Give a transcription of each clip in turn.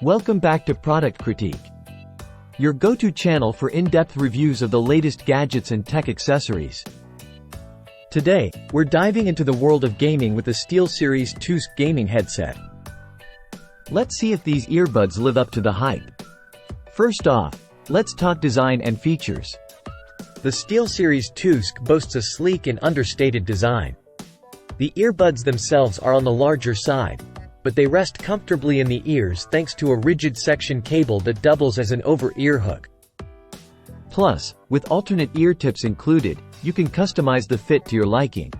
Welcome back to Product Critique, your go-to channel for in-depth reviews of the latest gadgets and tech accessories. Today, we're diving into the world of gaming with the SteelSeries Tusq gaming headset. Let's see if these earbuds live up to the hype. First off, let's talk design and features. The SteelSeries Tusq boasts a sleek and understated design. The earbuds themselves are on the larger side, but they rest comfortably in the ears thanks to a rigid section cable that doubles as an over-ear hook. Plus, with alternate ear tips included, you can customize the fit to your liking.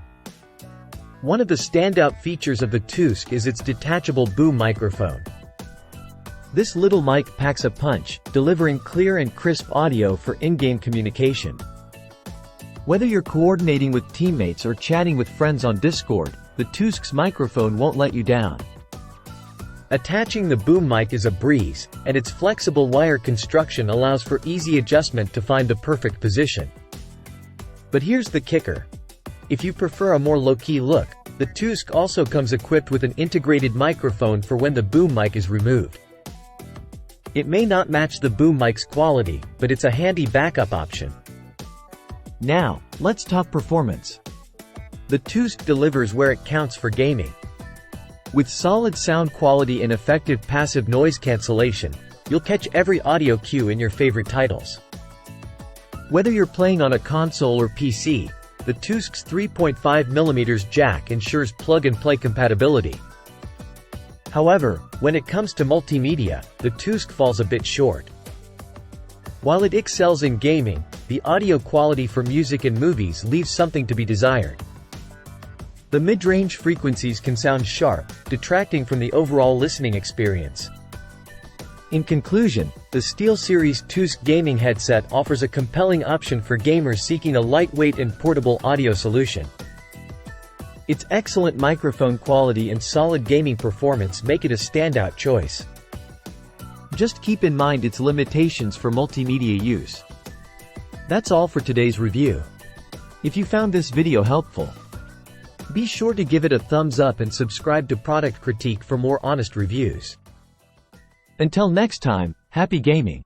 One of the standout features of the Tusq is its detachable boom microphone. This little mic packs a punch, delivering clear and crisp audio for in-game communication. Whether you're coordinating with teammates or chatting with friends on Discord, the Tusq's microphone won't let you down. Attaching the boom mic is a breeze, and its flexible wire construction allows for easy adjustment to find the perfect position. But here's the kicker. If you prefer a more low-key look, the Tusq also comes equipped with an integrated microphone for when the boom mic is removed. It may not match the boom mic's quality, but it's a handy backup option. Now, let's talk performance. The Tusq delivers where it counts for gaming. With solid sound quality and effective passive noise cancellation, you'll catch every audio cue in your favorite titles. Whether you're playing on a console or PC, the Tusq's 3.5mm jack ensures plug-and-play compatibility. However, when it comes to multimedia, the Tusq falls a bit short. While it excels in gaming, the audio quality for music and movies leaves something to be desired. The mid-range frequencies can sound sharp, detracting from the overall listening experience. In conclusion, the SteelSeries Tusq gaming headset offers a compelling option for gamers seeking a lightweight and portable audio solution. Its excellent microphone quality and solid gaming performance make it a standout choice. Just keep in mind its limitations for multimedia use. That's all for today's review. If you found this video helpful, be sure to give it a thumbs up and subscribe to Product Critique for more honest reviews. Until next time, happy gaming!